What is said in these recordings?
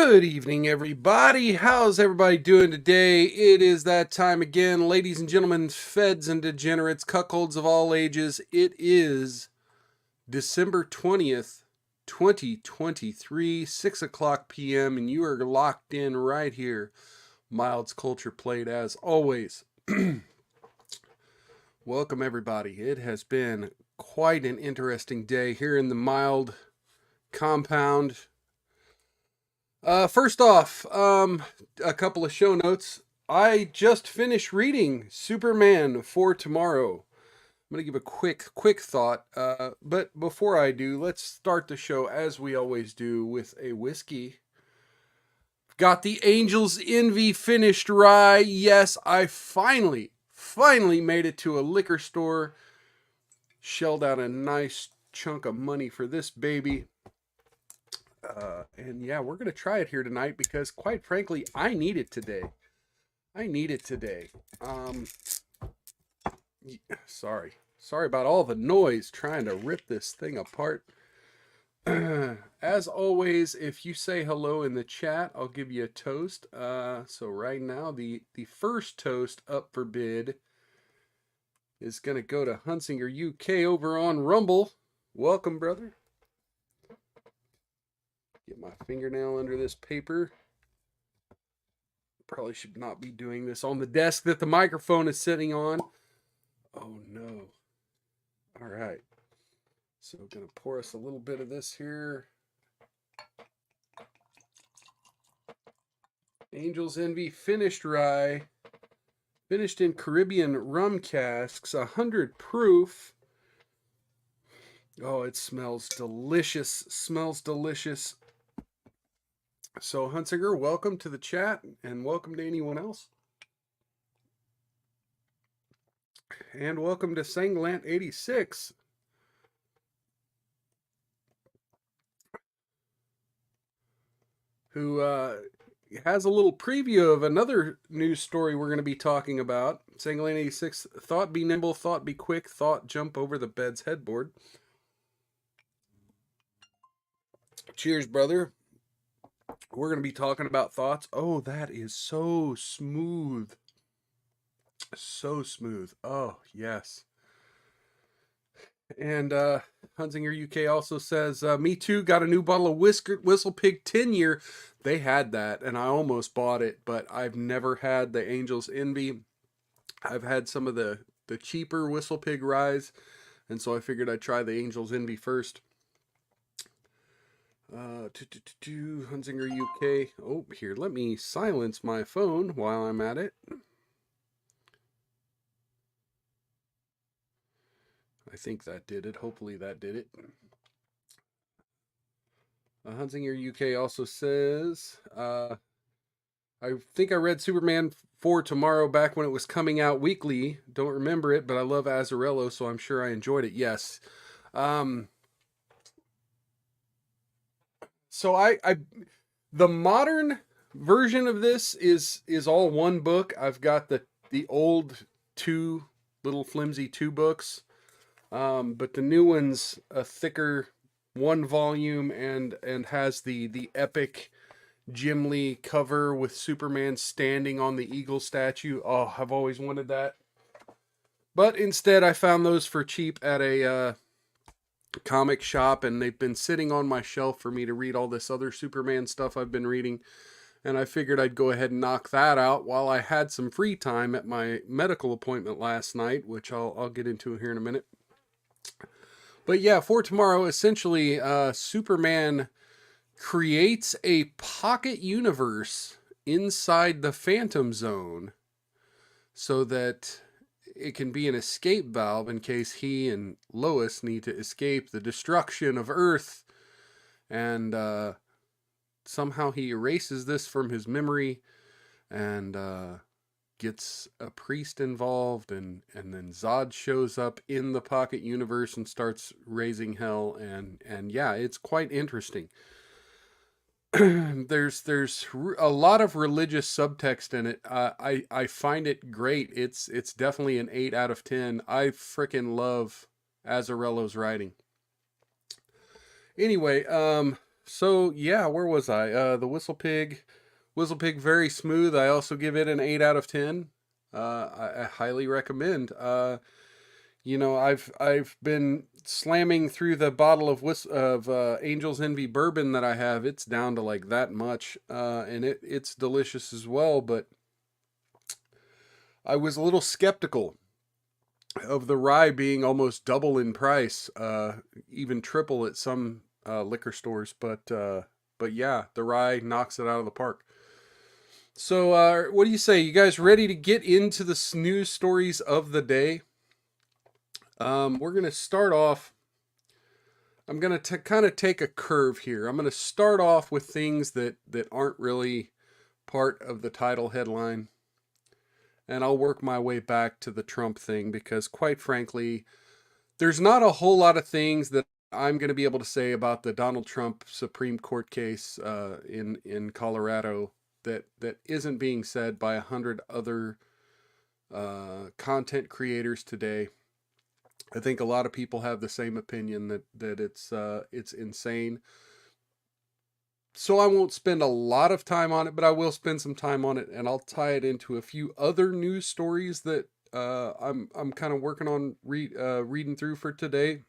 Good evening, everybody. How's everybody doing today? It is that time again, ladies and gentlemen, feds and degenerates, cuckolds of all ages. It is December 20th, 2023, 6 o'clock p.m., and you are locked in right here. Mild's Culture Plate, as always. Welcome, everybody. It has been quite an interesting day here in the Mild compound. First off, a couple of show notes. I just finished reading Superman for Tomorrow. I'm gonna give a quick thought. But before I do, let's start the show as we always do with a whiskey. Got the Angel's Envy finished rye. Yes, I finally made it to a liquor store. Shelled out a nice chunk of money for this baby. And yeah, we're going to try it here tonight because, quite frankly, I need it today. Sorry about all the noise trying to rip this thing apart. As always, if you say hello in the chat, I'll give you a toast. So right now, the first toast up for bid is going to go to Hunsinger UK over on Rumble. Welcome, brother. Get my fingernail under this paper. Probably should not be doing this on the desk that the microphone is sitting on. Oh no. All right. So I'm going to pour us a little bit of this here. Angel's Envy finished rye. Finished in Caribbean rum casks. 100 proof. Oh, it smells delicious. So, Hunsinger, welcome to the chat, and welcome to anyone else. And welcome to Sanglant86. Who has a little preview of another news story we're going to be talking about. Sanglant86, thought be nimble, thought be quick, thought jump over the bed's headboard. Cheers, brother. We're going to be talking about thoughts. Oh, that is so smooth. So smooth. Oh, yes. And Hunsinger UK also says, me too, got a new bottle of Whistle Pig 10 year. They had that, and I almost bought it, but I've never had the Angel's Envy. I've had some of the cheaper Whistle Pig ryes, and so I figured I'd try the Angel's Envy first. Hunsinger UK. Oh, here, let me silence my phone while I'm at it. I think that did it. Hopefully that did it. Hunsinger UK also says, I think I read Superman for Tomorrow back when it was coming out weekly. Don't remember it, but I love Azzarello, so I'm sure I enjoyed it. Yes. So the modern version of this is all one book. I've got the old two little flimsy 2 books, but the new one's a thicker 1 volume and has the epic Jim Lee cover with Superman standing on the eagle statue. Oh, I've always wanted that. But instead, I found those for cheap at a comic shop, and they've been sitting on my shelf for me to read all this other Superman stuff I've been reading, and I figured I'd go ahead and knock that out while I had some free time at my medical appointment last night, which I'll get into here in a minute. But yeah, for Tomorrow, essentially, Superman creates a pocket universe inside the Phantom Zone so that it can be an escape valve in case he and Lois need to escape the destruction of Earth. And somehow he erases this from his memory and gets a priest involved, and then Zod shows up in the pocket universe and starts raising hell, and yeah, it's quite interesting. There's a lot of religious subtext in it. I find it great. It's definitely an 8 out of 10. I freaking love Azzarello's writing. Anyway, So yeah, where was I? The Whistle Pig, very smooth. I also give it an 8 out of 10. I highly recommend. I've been slamming through the bottle of Angel's Envy bourbon that I have. It's down to like that much, and it's delicious as well. But I was a little skeptical of the rye being almost double in price, even triple at some liquor stores. But yeah, the rye knocks it out of the park. So, what do you say? You guys ready to get into the news stories of the day? We're gonna start off. I'm gonna kind of take a curve here. I'm gonna start off with things that aren't really part of the title headline, and I'll work my way back to the Trump thing because, quite frankly, there's not a whole lot of things that I'm going to be able to say about the Donald Trump Supreme Court case in Colorado that isn't being said by 100 other content creators today. I think a lot of people have the same opinion that it's insane. So I won't spend a lot of time on it, but I will spend some time on it, and I'll tie it into a few other news stories that I'm kind of working on reading through for today.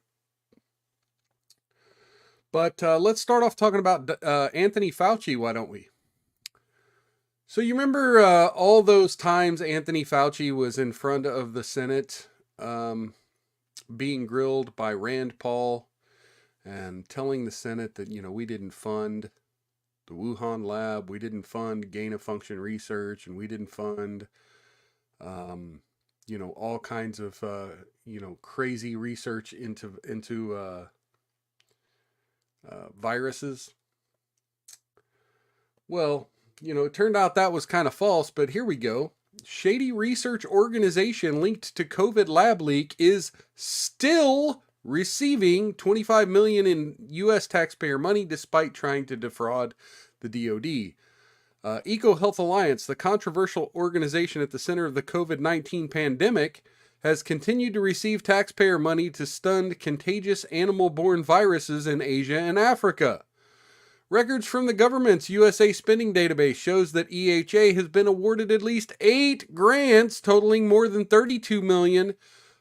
But let's start off talking about Anthony Fauci, why don't we? So you remember all those times Anthony Fauci was in front of the Senate being grilled by Rand Paul and telling the Senate that, we didn't fund the Wuhan lab, we didn't fund gain of function research, and we didn't fund, all kinds of, crazy research into viruses. Well, it turned out that was kind of false, but here we go. Shady research organization linked to COVID lab leak is still receiving $25 million in U.S. taxpayer money despite trying to defraud the DoD. EcoHealth Alliance, the controversial organization at the center of the COVID-19 pandemic, has continued to receive taxpayer money to stun contagious animal-borne viruses in Asia and Africa. Records from the government's USA spending database shows that EHA has been awarded at least 8 grants totaling more than $32 million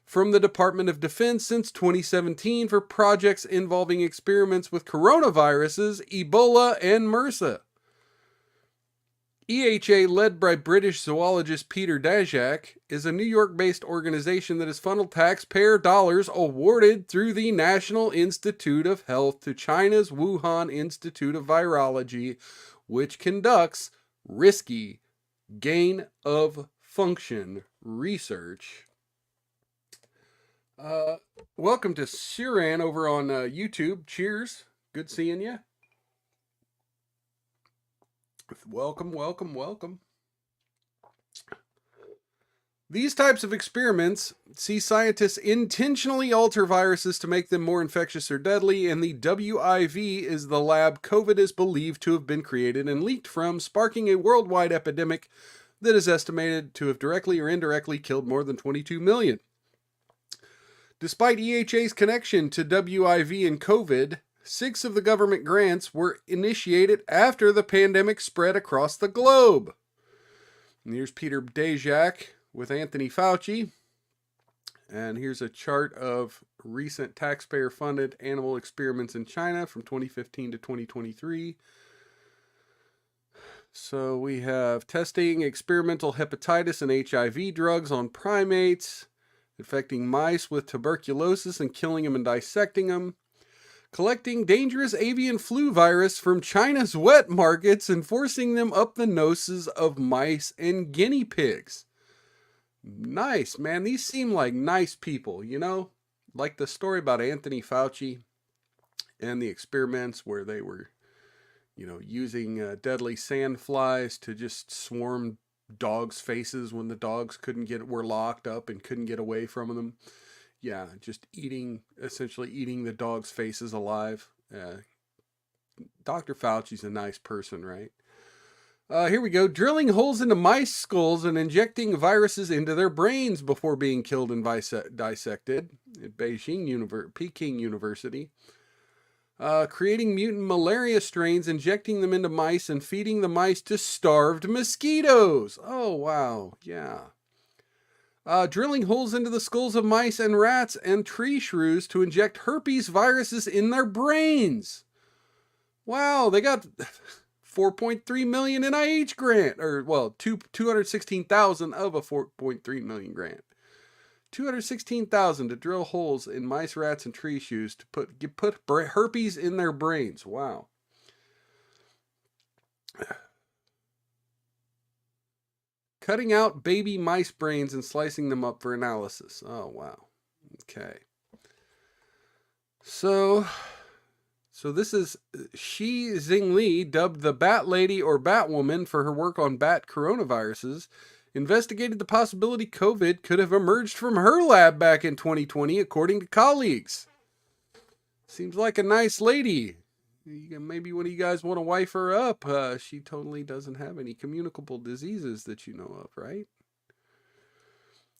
from the Department of Defense since 2017 for projects involving experiments with coronaviruses, Ebola, and MRSA. EHA, led by British zoologist Peter Daszak, is a New York-based organization that has funneled taxpayer dollars awarded through the National Institute of Health to China's Wuhan Institute of Virology, which conducts risky gain of function research. Welcome to Siran over on YouTube. Cheers. Good seeing you. Welcome, welcome, welcome. These types of experiments see scientists intentionally alter viruses to make them more infectious or deadly, and the WIV is the lab COVID is believed to have been created and leaked from, sparking a worldwide epidemic that is estimated to have directly or indirectly killed more than 22 million. Despite EHA's connection to WIV and COVID, 6 of the government grants were initiated after the pandemic spread across the globe. And here's Peter Daszak with Anthony Fauci. And here's a chart of recent taxpayer-funded animal experiments in China from 2015 to 2023. So we have testing experimental hepatitis and HIV drugs on primates, infecting mice with tuberculosis and killing them and dissecting them. Collecting dangerous avian flu virus from China's wet markets and forcing them up the noses of mice and guinea pigs. Nice, man. These seem like nice people, Like the story about Anthony Fauci and the experiments where they were, using deadly sandflies to just swarm dogs' faces when the dogs were locked up and couldn't get away from them. Yeah, just essentially eating the dog's faces alive. Dr. Fauci's a nice person, right? Here we go. Drilling holes into mice skulls and injecting viruses into their brains before being killed and dissected at Peking University. creating mutant malaria strains, injecting them into mice, and feeding the mice to starved mosquitoes. Oh, wow. Yeah. Drilling holes into the skulls of mice and rats and tree shrews to inject herpes viruses in their brains. Wow, they got 4.3 million NIH grant, or well, 216,000 of a 4.3 million grant. 216,000 to drill holes in mice, rats, and tree shrews to put herpes in their brains. Wow. Cutting out baby mice brains and slicing them up for analysis. Oh, wow. Okay. So this is Shi Zhengli, dubbed the Bat Lady or Batwoman for her work on bat coronaviruses, investigated the possibility COVID could have emerged from her lab back in 2020, according to colleagues. Seems like a nice lady. Maybe when you guys want to wife her up, she totally doesn't have any communicable diseases that you know of, right?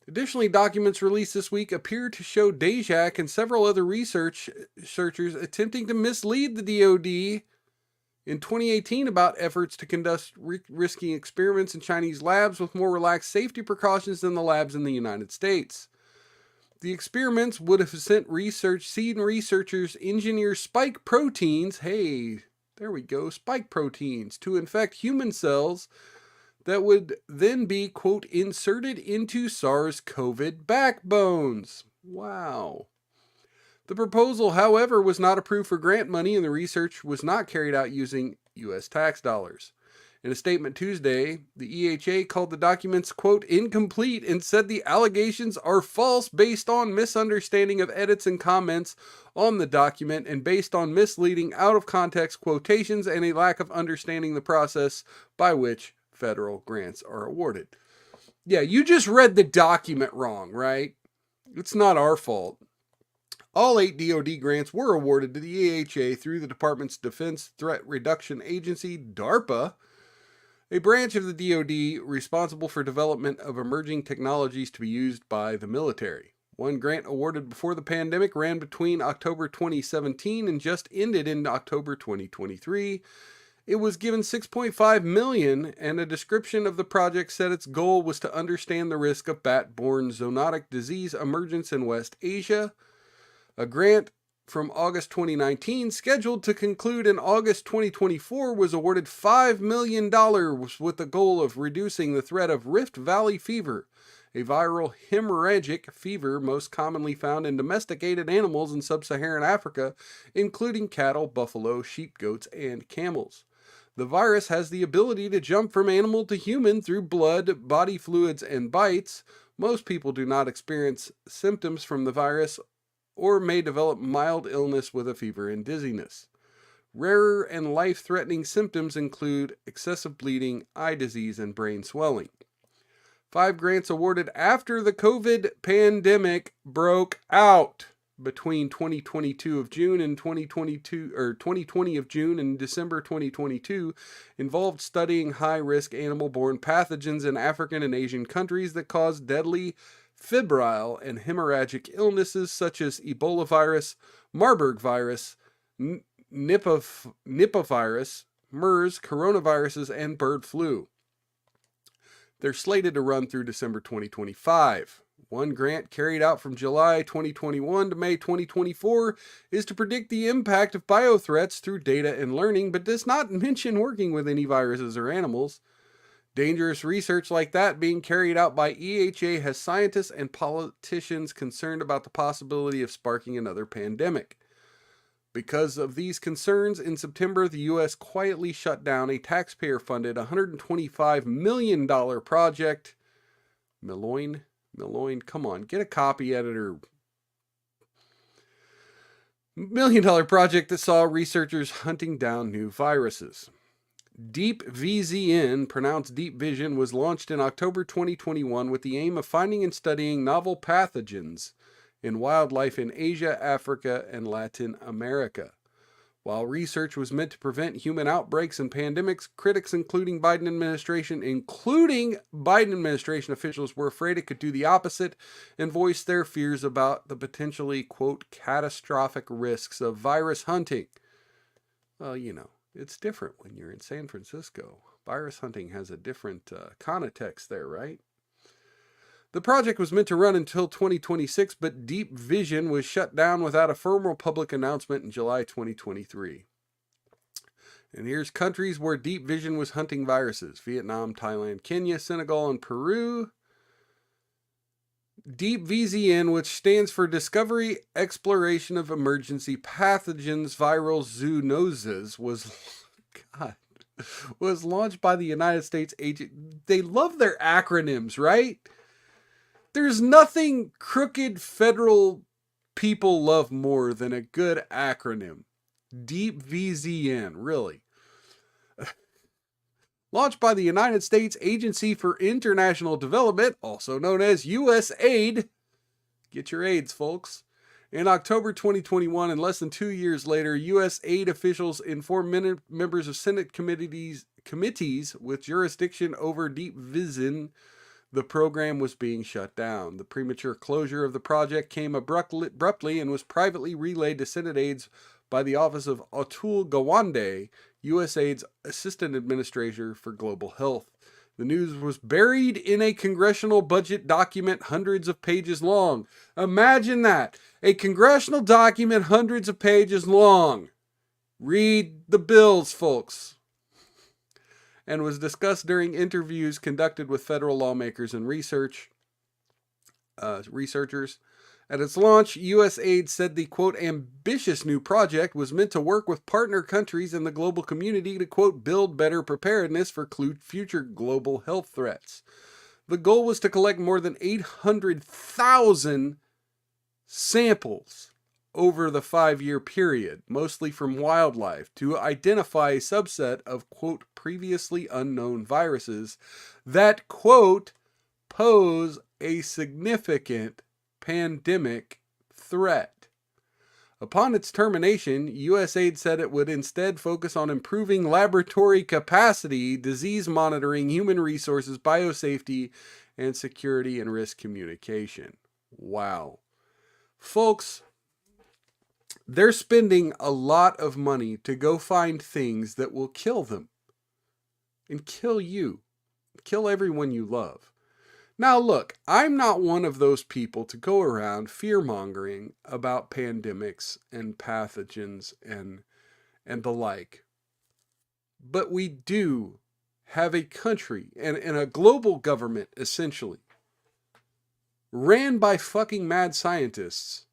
Additionally, documents released this week appear to show Daszak and several other researchers attempting to mislead the DoD in 2018 about efforts to conduct risky experiments in Chinese labs with more relaxed safety precautions than the labs in the United States. The experiments would have seen researchers engineer spike proteins, spike proteins, to infect human cells that would then be, quote, inserted into SARS-CoV backbones. Wow. The proposal, however, was not approved for grant money, and the research was not carried out using U.S. tax dollars. In a statement Tuesday, the EHA called the documents, quote, incomplete, and said the allegations are false based on misunderstanding of edits and comments on the document and based on misleading out-of-context quotations and a lack of understanding the process by which federal grants are awarded. Yeah, you just read the document wrong, right? It's not our fault. All 8 DoD grants were awarded to the EHA through the Department's Defense Threat Reduction Agency, DARPA, a branch of the DoD responsible for development of emerging technologies to be used by the military. One grant awarded before the pandemic ran between October 2017 and just ended in October 2023. It was given $6.5 million, and a description of the project said its goal was to understand the risk of bat-borne zoonotic disease emergence in West Asia. A grant from August 2019, scheduled to conclude in August 2024, was awarded $5 million with the goal of reducing the threat of Rift Valley fever, a viral hemorrhagic fever most commonly found in domesticated animals in sub-Saharan Africa, including cattle, buffalo, sheep, goats, and camels. The virus has the ability to jump from animal to human through blood, body fluids, and bites. Most people do not experience symptoms from the virus or may develop mild illness with a fever and dizziness. Rarer and life-threatening symptoms include excessive bleeding, eye disease, and brain swelling. 5 grants awarded after the COVID pandemic broke out between 2022 of June and 2020 of June and December 2022 involved studying high-risk animal-borne pathogens in African and Asian countries that cause deadly febrile and hemorrhagic illnesses such as Ebola virus, Marburg virus, Nipah virus, MERS, coronaviruses, and bird flu. They're slated to run through December 2025. One grant carried out from July 2021 to May 2024 is to predict the impact of biothreats through data and learning, but does not mention working with any viruses or animals. Dangerous research like that being carried out by EHA has scientists and politicians concerned about the possibility of sparking another pandemic. Because of these concerns, in September, the U.S. quietly shut down a taxpayer-funded $125 million project. Milloin, come on, get a copy editor. $1 million project that saw researchers hunting down new viruses. DeepVZN, pronounced Deep Vision, was launched in October 2021 with the aim of finding and studying novel pathogens in wildlife in Asia, Africa, and Latin America. While research was meant to prevent human outbreaks and pandemics, critics including Biden administration officials were afraid it could do the opposite and voiced their fears about the potentially, quote, catastrophic risks of virus hunting. Well, it's different when you're in San Francisco. Virus hunting has a different context there, right? The project was meant to run until 2026, but Deep Vision was shut down without a formal public announcement in July 2023. And here's countries where Deep Vision was hunting viruses: Vietnam, Thailand, Kenya, Senegal, and Peru. Deep VZN, which stands for Discovery Exploration of Emergency Pathogens Viral Zoonoses, was launched by the United States agent. They love their acronyms, right? There's nothing crooked federal people love more than a good acronym. Deep VZN, really. Launched by the United States Agency for International Development, also known as USAID. Get your AIDS, folks. In October 2021, and less than 2 years later, USAID officials informed members of Senate committees with jurisdiction over Deep Vision the program was being shut down. The premature closure of the project came abruptly and was privately relayed to Senate aides by the office of Atul Gawande, USAID's Assistant Administrator for Global Health. The news was buried in a congressional budget document hundreds of pages long. Imagine that. A congressional document hundreds of pages long. Read the bills, folks. And was discussed during interviews conducted with federal lawmakers and researchers. At its launch, USAID said the, quote, ambitious new project was meant to work with partner countries and the global community to, quote, build better preparedness for future global health threats. The goal was to collect more than 800,000 samples over the 5-year period, mostly from wildlife, to identify a subset of, quote, previously unknown viruses that, quote, pose a significant pandemic threat. Upon its termination, USAID said it would instead focus on improving laboratory capacity, disease monitoring, human resources, biosafety, and security and risk communication. Wow. Folks, they're spending a lot of money to go find things that will kill them and kill you, kill everyone you love. Now, look, I'm not one of those people to go around fear-mongering about pandemics and pathogens and the like. But we do have a country and a global government, essentially, ran by fucking mad scientists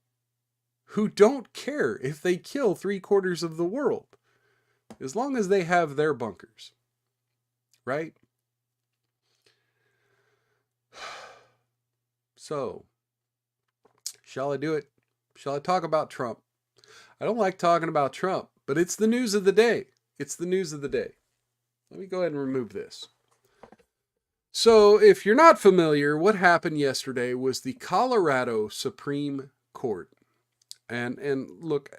who don't care if they kill 3/4 of the world, as long as they have their bunkers, right? So, shall I do it? Shall I talk about Trump? I don't like talking about Trump, but it's the news of the day. It's the news of the day. Let me go ahead and remove this. So, if you're not familiar, what happened yesterday was the Colorado Supreme Court. And look,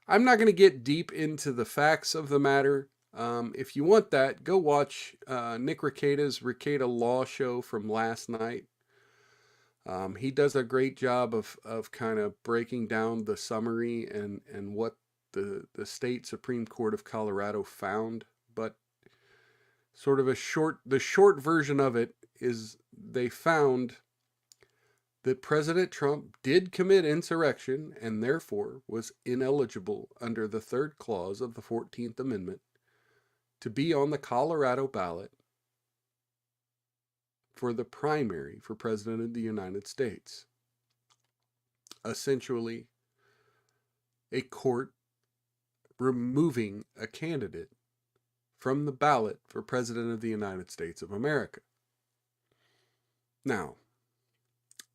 I'm not going to get deep into the facts of the matter. If you want that, go watch Nick Rekieta's Rekieta Law Show from last night. He does a great job of kind of breaking down the summary and what the state Supreme Court of Colorado found. But sort of the short version of it is they found that President Trump did commit insurrection and therefore was ineligible under the 3rd clause of the 14th Amendment to be on the Colorado ballot for the primary for President of the United States. Essentially, a court removing a candidate from the ballot for President of the United States of America. Now,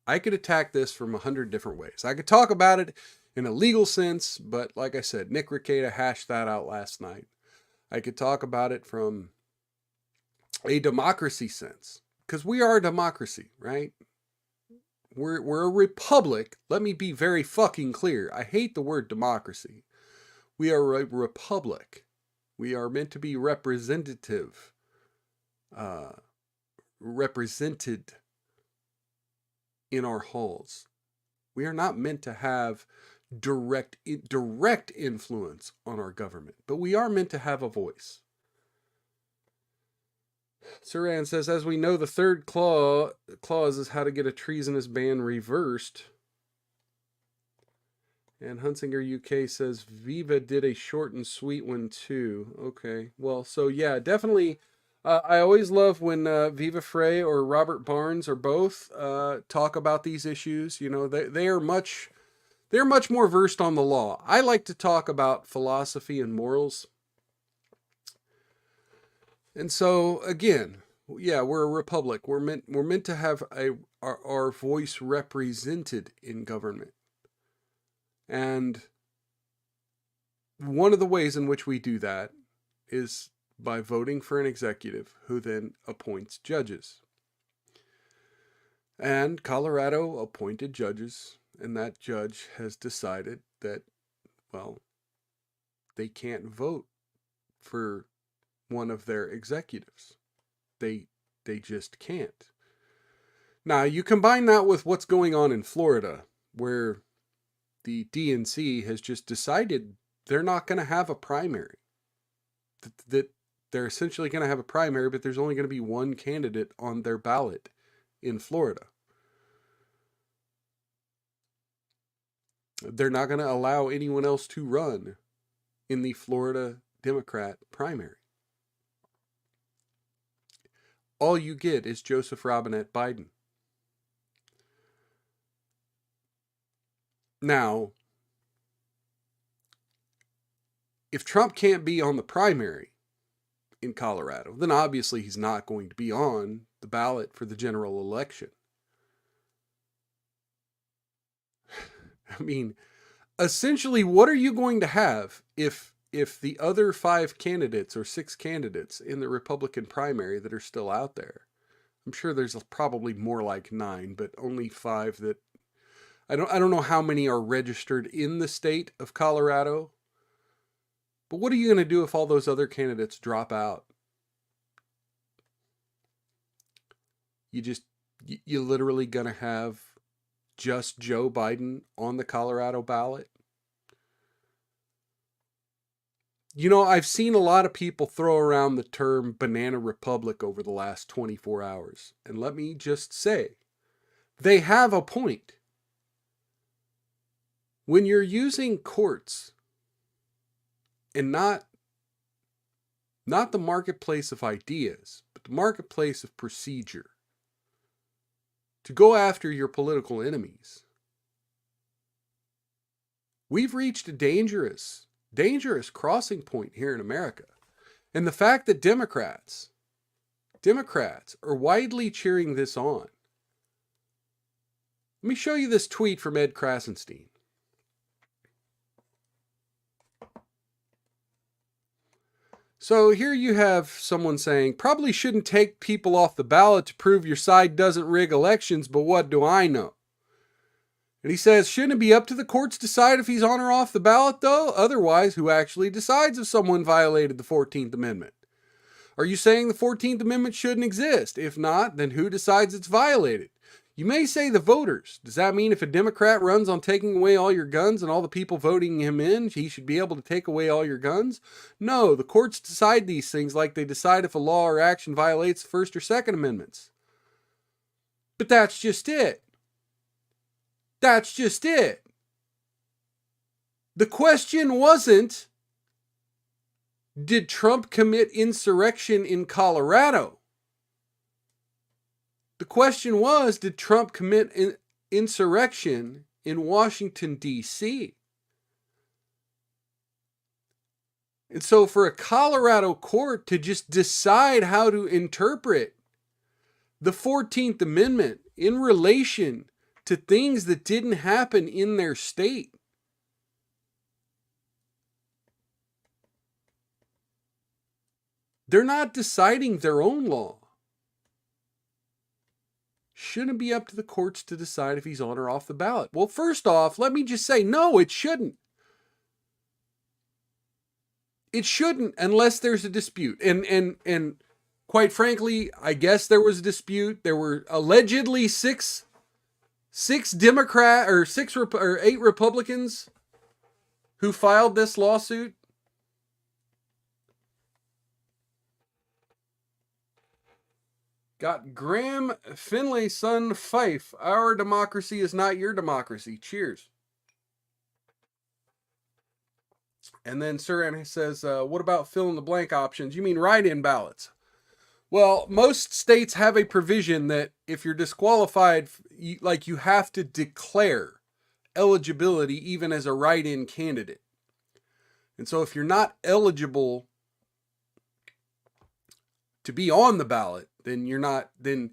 I could attack this from 100 different ways. I could talk about it in a legal sense, but like I said, Nick Rekieta hashed that out last night. I could talk about it from a democracy sense, because we are a democracy, right? We're a republic. Let me be very fucking clear. I hate the word democracy. We are a republic. We are meant to be representative, represented in our halls. We are not meant to have direct influence on our government, but we are meant to have a voice. Saran says, as we know, the third clause is how to get a treasonous ban reversed. And Hunsinger UK says, Viva did a short and sweet one too. Okay, well, so yeah, definitely. I always love when Viva Frei or Robert Barnes or both talk about these issues. You know, they're much more versed on the law. I like to talk about philosophy and morals. And so again, yeah, we're a republic. We're meant to have our voice represented in government. And one of the ways in which we do that is by voting for an executive who then appoints judges. And Colorado appointed judges, and that judge has decided that, well, they can't vote for one of their executives. They just can't. Now, you combine that with what's going on in Florida, where the DNC has just decided they're not going to have a primary. That they're essentially going to have a primary, but there's only going to be one candidate on their ballot in Florida. They're not going to allow anyone else to run in the Florida Democrat primary. All you get is Joseph Robinette Biden. Now, if Trump can't be on the primary in Colorado, then obviously he's not going to be on the ballot for the general election. I mean, essentially, what are you going to have if the other 5 candidates or 6 candidates in the Republican primary that are still out there? I'm sure there's probably more like 9, but only 5 that I don't know how many are registered in the state of Colorado. But what are you going to do if all those other candidates drop out? You literally going to have just Joe Biden on the Colorado ballot? You know, I've seen a lot of people throw around the term banana republic over the last 24 hours. And let me just say, they have a point. When you're using courts and not the marketplace of ideas, but the marketplace of procedure, to go after your political enemies, we've reached a dangerous crossing point here in America. And the fact that Democrats are widely cheering this on. Let me show you this tweet from Ed Krasenstein. So here you have someone saying, probably shouldn't take people off the ballot to prove your side doesn't rig elections, but what do I know? And he says, shouldn't it be up to the courts to decide if he's on or off the ballot, though? Otherwise, who actually decides if someone violated the 14th Amendment? Are you saying the 14th Amendment shouldn't exist? If not, then who decides it's violated? You may say the voters. Does that mean if a Democrat runs on taking away all your guns and all the people voting him in, he should be able to take away all your guns? No, the courts decide these things like they decide if a law or action violates the First or Second Amendments. But that's just it. That's just it. The question wasn't, did Trump commit insurrection in Colorado? The question was, did Trump commit insurrection in Washington, D.C.? And so for a Colorado court to just decide how to interpret the 14th Amendment in relation to things that didn't happen in their state, they're not deciding their own law. Shouldn't it be up to the courts to decide if he's on or off the ballot? Well, first off, let me just say, no, it shouldn't. It shouldn't unless there's a dispute. And quite frankly, I guess there was a dispute. There were allegedly 8 Republicans Who filed this lawsuit? Got Graham Finlay's son, Fife. Our democracy is not your democracy. Cheers. And then Suran says, what about fill in the blank options? You mean write-in ballots? Well, most states have a provision that if you're disqualified, you have to declare eligibility even as a write-in candidate. And so if you're not eligible to be on the ballot, then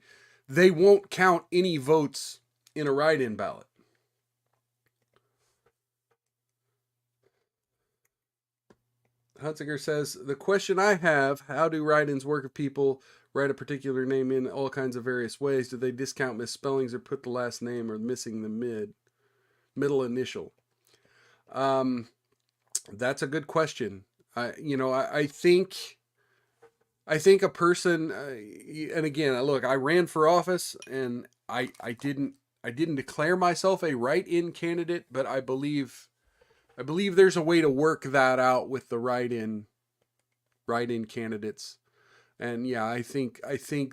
they won't count any votes in a write-in ballot. Hunziker says, the question I have, how do write-ins work if people write a particular name in all kinds of various ways? Do they discount misspellings or put the last name or missing the middle initial? That's a good question. I think a person, and again, look, I ran for office and I didn't declare myself a write-in candidate, but I believe there's a way to work that out with the write-in candidates. And yeah, I think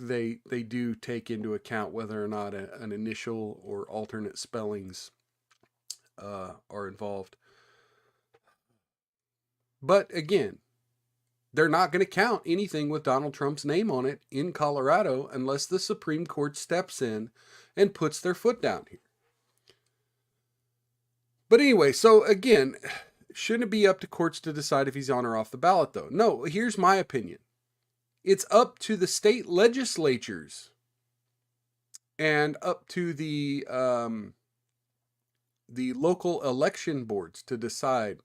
they do take into account whether or not an initial or alternate spellings are involved. But again, they're not going to count anything with Donald Trump's name on it in Colorado unless the Supreme Court steps in and puts their foot down here. But anyway, so again, shouldn't it be up to courts to decide if he's on or off the ballot, though? No, here's my opinion. It's up to the state legislatures and up to the local election boards to decide.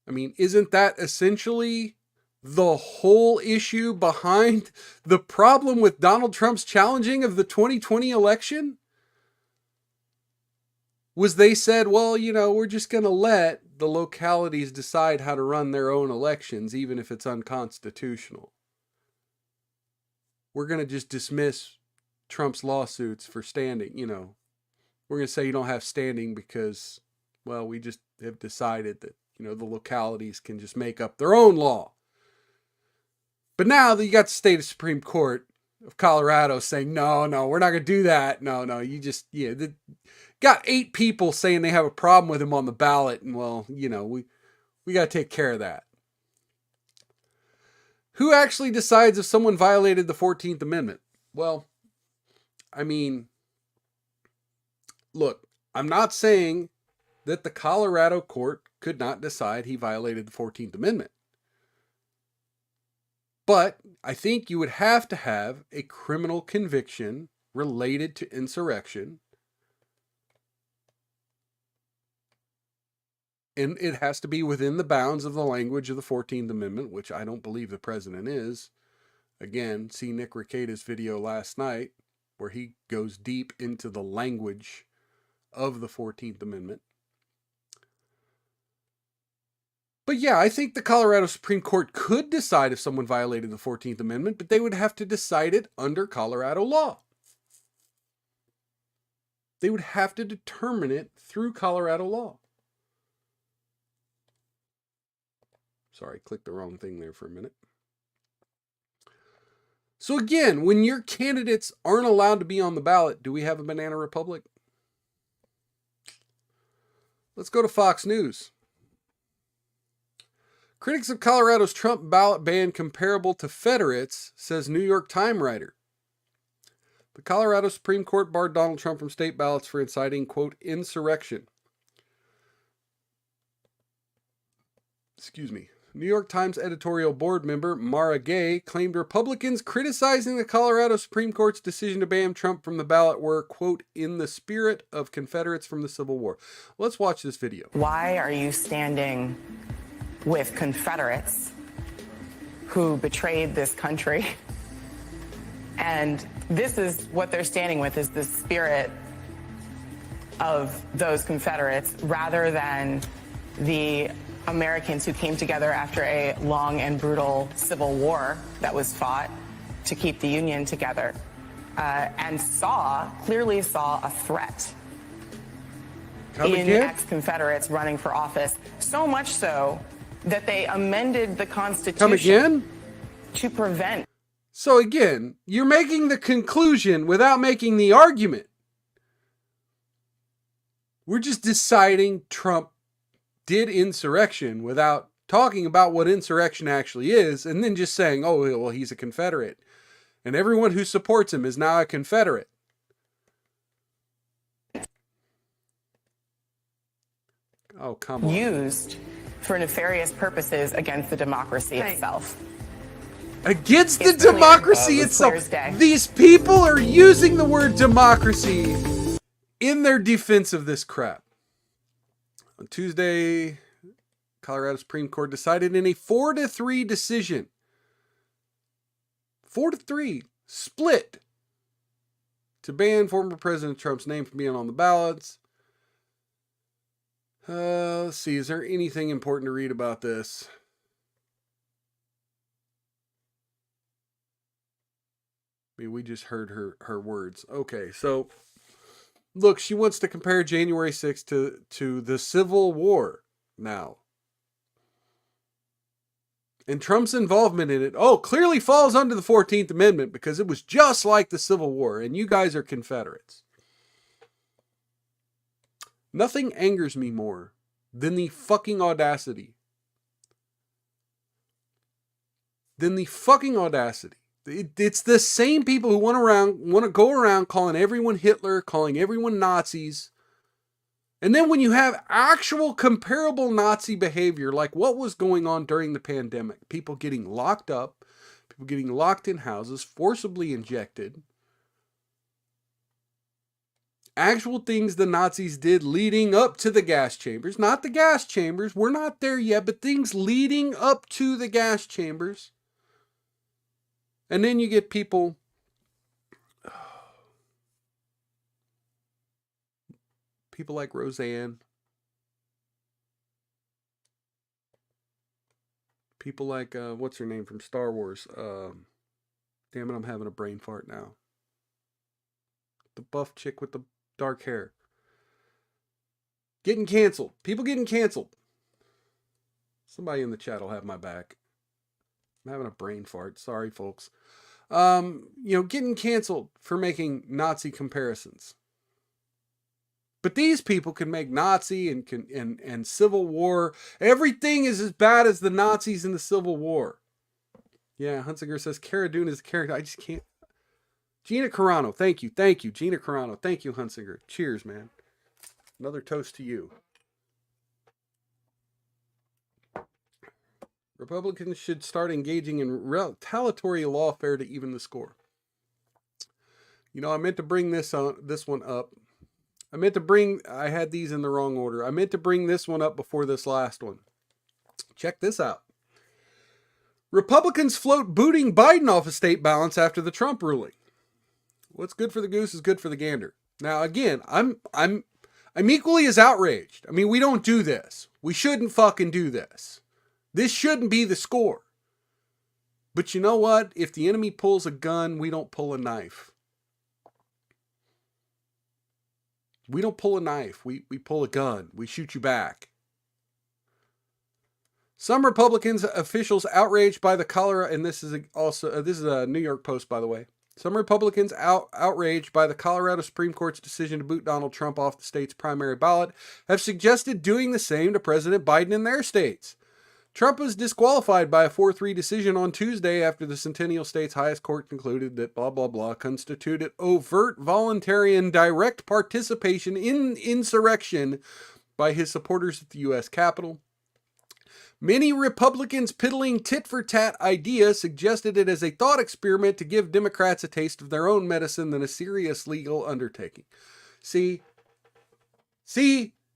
I mean, isn't that essentially the whole issue behind the problem with Donald Trump's challenging of the 2020 election? Was they said, well, we're just going to let the localities decide how to run their own elections, even if it's unconstitutional. We're going to just dismiss Trump's lawsuits for standing, We're going to say you don't have standing because, well, we just have decided that, the localities can just make up their own law. But now that you got the state Supreme Court of Colorado saying, no, we're not going to do that. No, you just, got 8 people saying they have a problem with him on the ballot. And well, we got to take care of that. Who actually decides if someone violated the 14th Amendment? Well, I mean, look, I'm not saying that the Colorado court could not decide he violated the 14th Amendment. But I think you would have to have a criminal conviction related to insurrection. And it has to be within the bounds of the language of the 14th Amendment, which I don't believe the president is. Again, see Nick Rekieta's video last night, where he goes deep into the language of the 14th Amendment. But yeah, I think the Colorado Supreme Court could decide if someone violated the 14th Amendment, but they would have to decide it under Colorado law. They would have to determine it through Colorado law. Sorry, I clicked the wrong thing there for a minute. So again, when your candidates aren't allowed to be on the ballot, do we have a banana republic? Let's go to Fox News. Critics of Colorado's Trump ballot ban comparable to Federates, says New York Times writer. The Colorado Supreme Court barred Donald Trump from state ballots for inciting, quote, insurrection. Excuse me. New York Times editorial board member Mara Gay claimed Republicans criticizing the Colorado Supreme Court's decision to ban Trump from the ballot were, quote, in the spirit of Confederates from the Civil War. Let's watch this video. Why are you standing with Confederates who betrayed this country? And this is what they're standing with, is the spirit of those Confederates rather than the Americans who came together after a long and brutal civil war that was fought to keep the Union together, and clearly saw a threat in ex-Confederates running for office. So much so that they amended the Constitution to prevent. So again, you're making the conclusion without making the argument. We're just deciding Trump did insurrection without talking about what insurrection actually is, and then just saying, oh, well, he's a Confederate. And everyone who supports him is now a Confederate. Oh, come on. Used for nefarious purposes against the democracy itself. Against the democracy itself. These people are using the word democracy in their defense of this crap. On Tuesday, Colorado Supreme Court decided in a 4-3 decision. 4-3 split to ban former President Trump's name from being on the ballots. Let's see, is there anything important to read about this? I mean, we just heard her words. Okay, so look, she wants to compare January 6th to the Civil War now. And Trump's involvement in it, clearly falls under the 14th Amendment because it was just like the Civil War, and you guys are Confederates. Nothing angers me more than the fucking audacity. It's the same people who want to go around calling everyone Hitler, calling everyone Nazis. And then when you have actual comparable Nazi behavior, like what was going on during the pandemic, people getting locked up, people getting locked in houses, forcibly injected, actual things the Nazis did leading up to the gas chambers, not the gas chambers, we're not there yet, but things leading up to the gas chambers. And then you get people like Roseanne, people like, what's her name from Star Wars? Damn it, I'm having a brain fart now. The buff chick with the dark hair. Getting canceled. People getting canceled. Somebody in the chat will have my back. I'm having a brain fart. Sorry, folks. Getting canceled for making Nazi comparisons. But these people can make Nazi and Civil War. Everything is as bad as the Nazis in the Civil War. Yeah, Hunsinger says Cara Dune is a character. I just can't. Gina Carano, thank you. Gina Carano, thank you, Hunsinger. Cheers, man. Another toast to you. Republicans should start engaging in retaliatory lawfare to even the score. I meant to bring this one up. I had these in the wrong order. I meant to bring this one up before this last one. Check this out. Republicans float booting Biden off a state balance after the Trump ruling. What's good for the goose is good for the gander. Now, again, I'm equally as outraged. I mean, we don't do this. We shouldn't fucking do this. This shouldn't be the score. But you know what? If the enemy pulls a gun, we don't pull a knife. We don't pull a knife. We pull a gun. We shoot you back. Some Republicans officials outraged by the Colorado, and this is a New York Post, by the way. Some Republicans outraged by the Colorado Supreme Court's decision to boot Donald Trump off the state's primary ballot have suggested doing the same to President Biden in their states. Trump was disqualified by a 4-3 decision on Tuesday after the Centennial State's highest court concluded that blah, blah, blah constituted overt, voluntary, and direct participation in insurrection by his supporters at the U.S. Capitol. Many Republicans piddling tit-for-tat idea suggested it as a thought experiment to give Democrats a taste of their own medicine than a serious legal undertaking. See,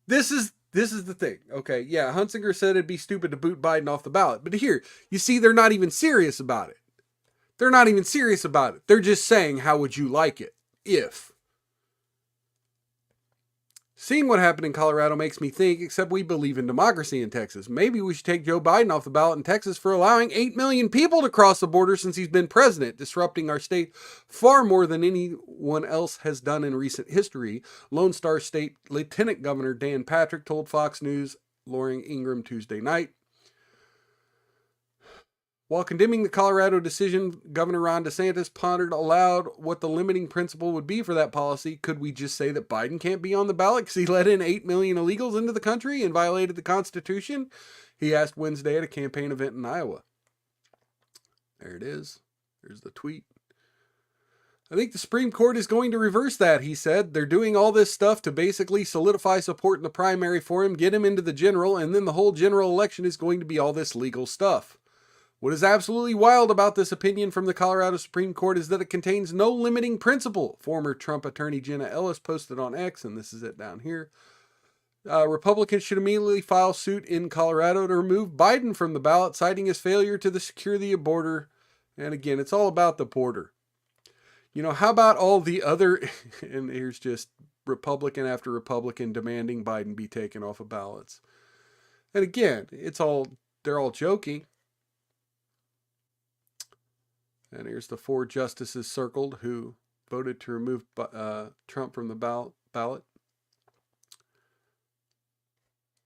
this is the thing. Okay, yeah, Hunsinger said it'd be stupid to boot Biden off the ballot. But here, you see, they're not even serious about it. They're just saying, how would you like it if? Seeing what happened in Colorado makes me think, except we believe in democracy in Texas. Maybe we should take Joe Biden off the ballot in Texas for allowing 8 million people to cross the border since he's been president, disrupting our state far more than anyone else has done in recent history, Lone Star State Lieutenant Governor Dan Patrick told Fox News' Lauren Ingraham Tuesday night. While condemning the Colorado decision, Governor Ron DeSantis pondered aloud what the limiting principle would be for that policy. Could we just say that Biden can't be on the ballot because he let in 8 million illegals into the country and violated the Constitution? He asked Wednesday at a campaign event in Iowa. There it is. There's the tweet. I think the Supreme Court is going to reverse that, he said. They're doing all this stuff to basically solidify support in the primary for him, get him into the general, and then the whole general election is going to be all this legal stuff. What is absolutely wild about this opinion from the Colorado Supreme Court is that it contains no limiting principle, former Trump attorney Jenna Ellis posted on X, and this is it down here. Republicans should immediately file suit in Colorado to remove Biden from the ballot, citing his failure to secure the border. And again, it's all about the border. You know, how about all the other, and here's just Republican after Republican demanding Biden be taken off of ballots. And again, they're all joking. And here's the 4 justices circled who voted to remove Trump from the ballot.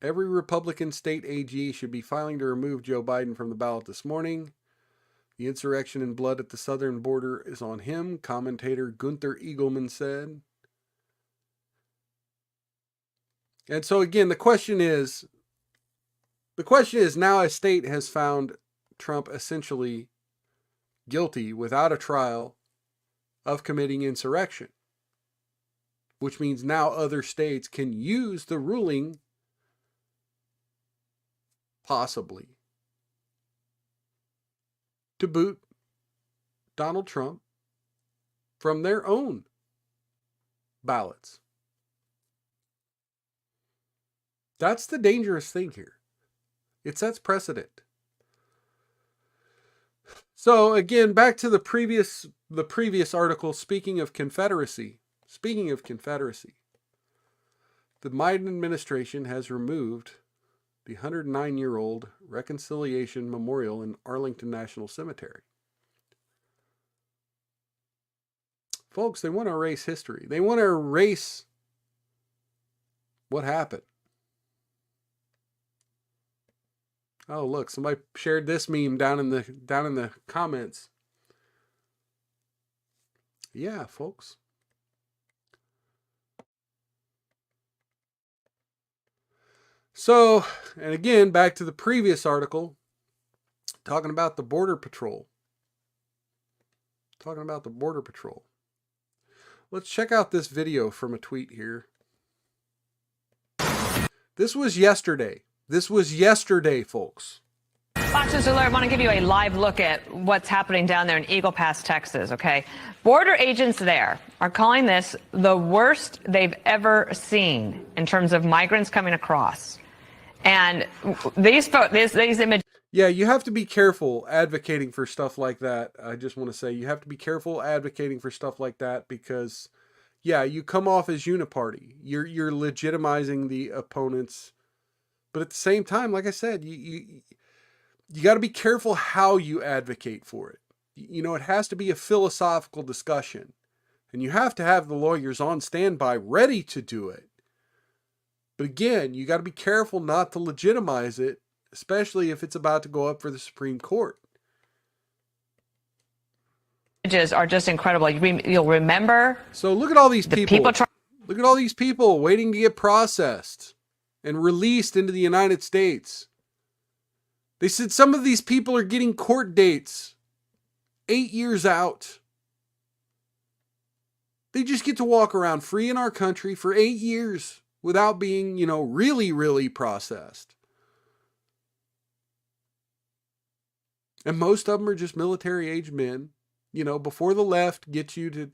Every Republican state AG should be filing to remove Joe Biden from the ballot this morning. The insurrection and blood at the southern border is on him, commentator Gunther Eagleman said. And so again, the question is now a state has found Trump essentially guilty without a trial of committing insurrection, which means now other states can use the ruling possibly to boot Donald Trump from their own ballots. That's the dangerous thing here. It sets precedent. So again, back to the previous article, speaking of Confederacy, the Biden administration has removed the 109-year-old Reconciliation Memorial in Arlington National Cemetery. Folks, they want to erase history. They want to erase what happened. Oh, look, somebody shared this meme down in the comments. Yeah, folks. So, and again, back to the previous article, talking about the Border Patrol. Let's check out this video from a tweet here. This was yesterday. Folks. Fox News Alert, I want to give you a live look at what's happening down there in Eagle Pass, Texas, okay? Border agents there are calling this the worst they've ever seen in terms of migrants coming across. And these images... Yeah, you have to be careful advocating for stuff like that. I just want to say you have to be careful advocating for stuff like that because, yeah, you come off as uniparty. You're legitimizing the opponents. But at the same time, like I said, you got to be careful how you advocate for it. You know, it has to be a philosophical discussion. And you have to have the lawyers on standby ready to do it. But again, you got to be careful not to legitimize it, especially if it's about to go up for the Supreme Court. Images are just incredible. You'll remember. So look at all these people. Look at all these people waiting to get processed and released into the United States. They said some of these people are getting court dates 8 years out. They just get to walk around free in our country for 8 years without being, really, really processed. And most of them are just military-age men. Before the left gets you to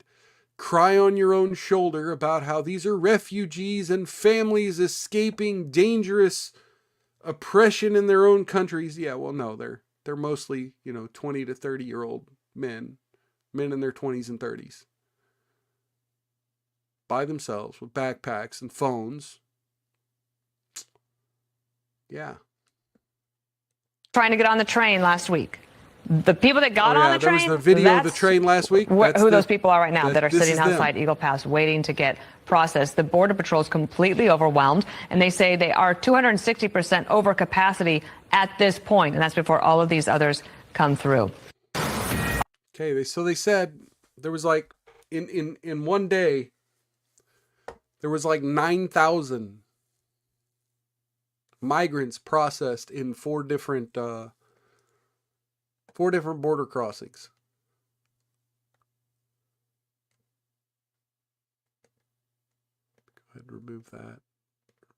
cry on your own shoulder about how these are refugees and families escaping dangerous oppression in their own countries. Yeah, well, no, they're mostly, 20 to 30-year-old men in their 20s and 30s. by themselves with backpacks and phones. Yeah. Trying to get on the train last week. The people that got on the there train, was the video of the train last week. Who those people are right now that are this sitting is them. outside Eagle Pass waiting to get processed. The Border Patrol is completely overwhelmed, and they say they are 260% over capacity at this point, and that's before all of these others come through. Okay, so they said there was like in one day there was like 9,000 migrants processed in four different border crossings. Go ahead and remove that.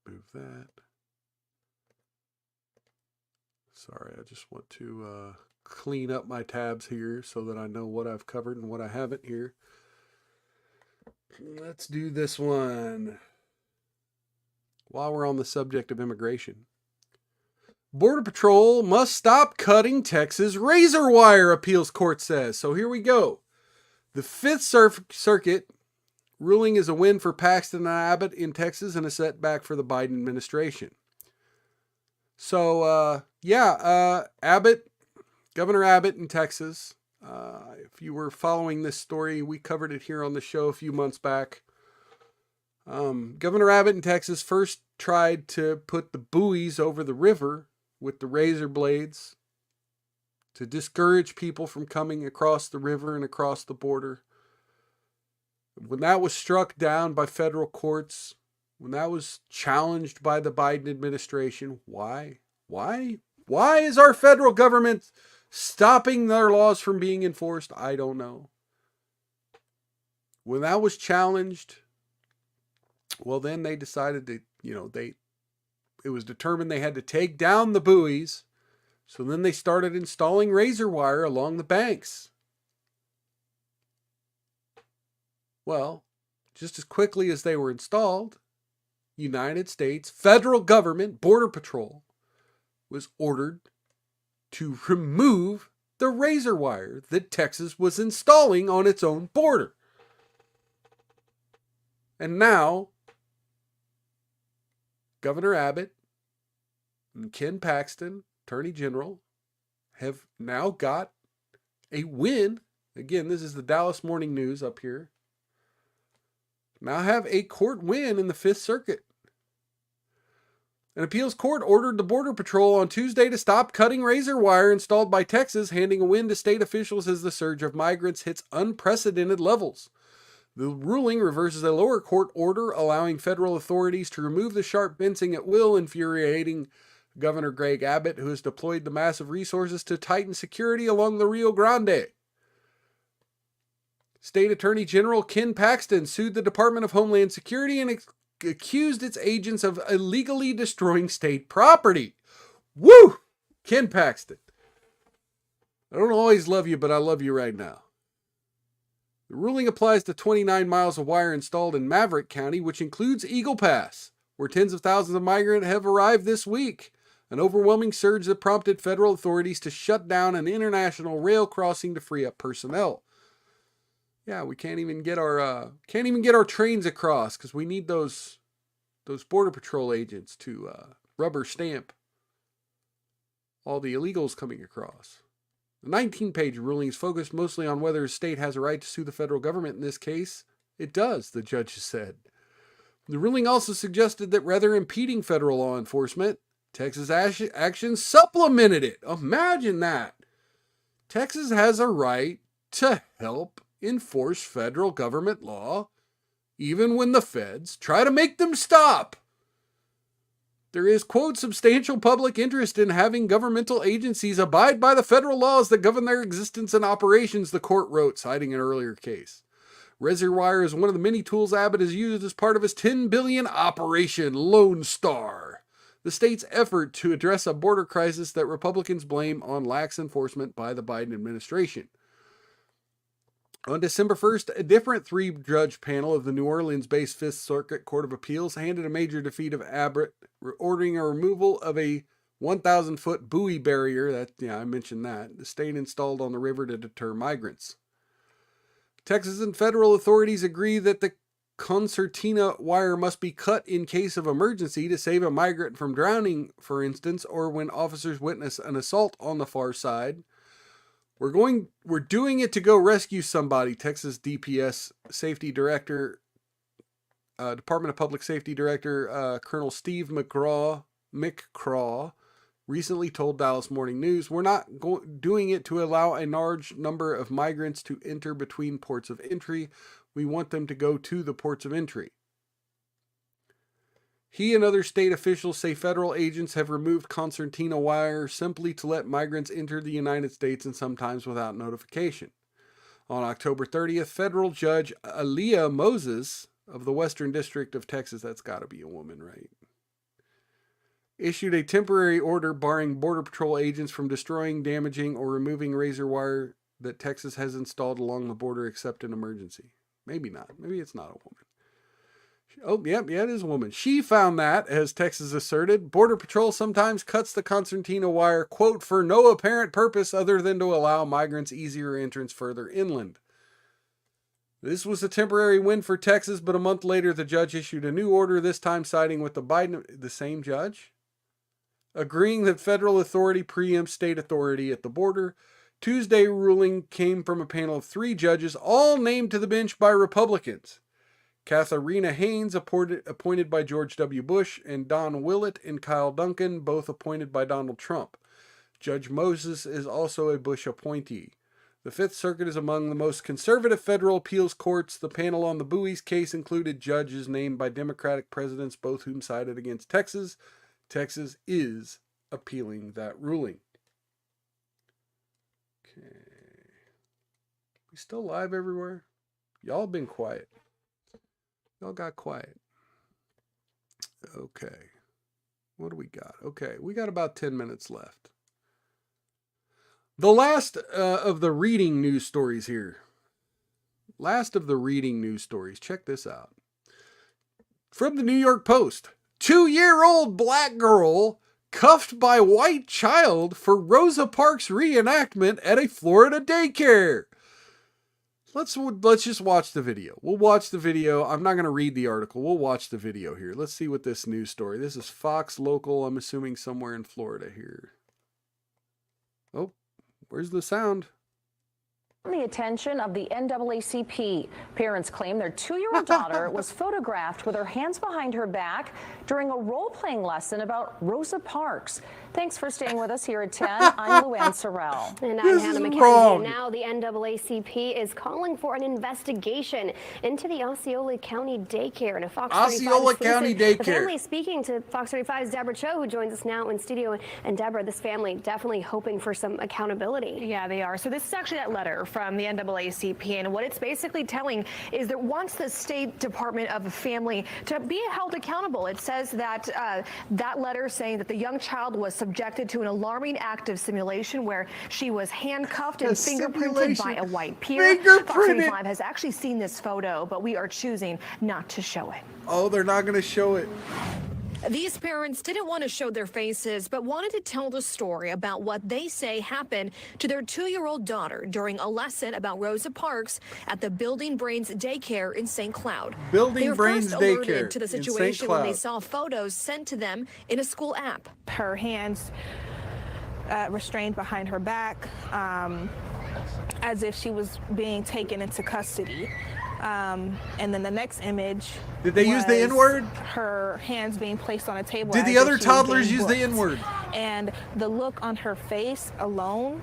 Remove that. Sorry, I just want to clean up my tabs here so that I know what I've covered and what I haven't here. Let's do this one. While we're on the subject of immigration. Border Patrol must stop cutting Texas razor wire, appeals court says. So here we go. The Fifth Circuit ruling is a win for Paxton and Abbott in Texas and a setback for the Biden administration. So, Abbott, Governor Abbott in Texas. If you were following this story, we covered it here on the show a few months back. Governor Abbott in Texas first tried to put the buoys over the river with the razor blades to discourage people from coming across the river and across the border. When that was struck down by federal courts, when that was challenged by the Biden administration, why is our federal government stopping their laws from being enforced? I don't know. When that was challenged, well, then they decided to, it was determined they had to take down the buoys. So then they started installing razor wire along the banks. Well, just as quickly as they were installed, United States federal government Border Patrol was ordered to remove the razor wire that Texas was installing on its own border. And now, Governor Abbott and Ken Paxton, Attorney General, have now got a win. Again, this is the Dallas Morning News up here. Now have a court win in the Fifth Circuit. An appeals court ordered the Border Patrol on Tuesday to stop cutting razor wire installed by Texas, handing a win to state officials as the surge of migrants hits unprecedented levels. The ruling reverses a lower court order allowing federal authorities to remove the sharp fencing at will, infuriating Governor Greg Abbott, who has deployed the massive resources to tighten security along the Rio Grande. State Attorney General Ken Paxton sued the Department of Homeland Security and accused its agents of illegally destroying state property. Woo! Ken Paxton. I don't always love you, but I love you right now. The ruling applies to 29 miles of wire installed in Maverick County, which includes Eagle Pass, where tens of thousands of migrants have arrived this week. An overwhelming surge that prompted federal authorities to shut down an international rail crossing to free up personnel. Yeah, we can't even get our trains across because we need those Border Patrol agents to rubber stamp all the illegals coming across. The 19-page ruling is focused mostly on whether a state has a right to sue the federal government in this case. It does, the judge said. The ruling also suggested that rather impeding federal law enforcement, Texas action supplemented it. Imagine that. Texas has a right to help enforce federal government law, even when the feds try to make them stop. There is, quote, substantial public interest in having governmental agencies abide by the federal laws that govern their existence and operations, the court wrote, citing an earlier case. Razor wire is one of the many tools Abbott has used as part of his $10 billion Operation Lone Star, the state's effort to address a border crisis that Republicans blame on lax enforcement by the Biden administration. On December 1st, a different three-judge panel of the New Orleans-based Fifth Circuit Court of Appeals handed a major defeat of Abbott, ordering a removal of a 1,000-foot buoy barrier, I mentioned that, the state installed on the river to deter migrants. Texas and federal authorities agree that the concertina wire must be cut in case of emergency to save a migrant from drowning, for instance, or when officers witness an assault on the far side. We're doing it to go rescue somebody, Texas DPS Safety Director, Department of Public Safety Director, Colonel Steve McCraw recently told Dallas Morning News. We're not doing it to allow a large number of migrants to enter between ports of entry. We want them to go to the ports of entry. He and other state officials say federal agents have removed concertina wire simply to let migrants enter the United States and sometimes without notification. On October 30th, federal judge Aaliyah Moses of the Western District of Texas, that's got to be a woman, right? Issued a temporary order barring Border Patrol agents from destroying, damaging, or removing razor wire that Texas has installed along the border except in emergency. Maybe not. Maybe it's not a woman. Oh, yep, yeah, it is a woman. She found that, as Texas asserted, Border Patrol sometimes cuts the concertina wire, quote, for no apparent purpose other than to allow migrants easier entrance further inland. This was a temporary win for Texas, but a month later the judge issued a new order, this time siding with the same judge, agreeing that federal authority preempts state authority at the border. Tuesday ruling came from a panel of 3 judges, all named to the bench by Republicans. Katharina Haynes, appointed by George W. Bush, and Don Willett and Kyle Duncan, both appointed by Donald Trump. Judge Moses is also a Bush appointee. The Fifth Circuit is among the most conservative federal appeals courts. The panel on the Buies case included judges named by Democratic presidents, both whom sided against Texas. Texas is appealing that ruling. Okay. We still live everywhere? Y'all have been quiet. Y'all got quiet. Okay. What do we got? Okay, we got about 10 minutes left. The last of the reading news stories here. Last of the reading news stories. Check this out. From the New York Post. 2-year-old black girl cuffed by white child for Rosa Parks reenactment at a Florida daycare. Let's just watch the video. We'll watch the video. I'm not going to read the article. We'll watch the video here. Let's see what this news story. This is Fox Local. I'm assuming somewhere in Florida here. Oh, where's the sound? The attention of the NAACP. Parents claim their 2-year-old daughter was photographed with her hands behind her back during a role-playing lesson about Rosa Parks. Thanks for staying with us here at 10. I'm Luann Sorrell. And I'm Hannah McKenzie. Now the NAACP is calling for an investigation into the Osceola County daycare. And a Fox 35 Osceola County daycare. The family speaking to Fox 35's Deborah Cho, who joins us now in studio. And Deborah, this family definitely hoping for some accountability. Yeah, they are. So this is actually that letter from the NAACP, and what it's basically telling is that wants the State Department of Family to be held accountable. It says that that letter saying that the young child was subjected to an alarming act of simulation where she was handcuffed and fingerprinted by a white peer. Fox 35 has actually seen this photo, but we are choosing not to show it. Oh, they're not going to show it. These parents didn't want to show their faces, but wanted to tell the story about what they say happened to their 2-year-old daughter during a lesson about Rosa Parks at the Building Brains Daycare in St. Cloud. Building Brains They were first Daycare alerted to the in St. situation when they Cloud. saw photos sent to them in a school app. Her hands restrained behind her back, as if she was being taken into custody. And then the next image. Did they use the N-word? Her hands being placed on a table. Did the as if other she was toddlers being use the booked. N-word? And the look on her face alone.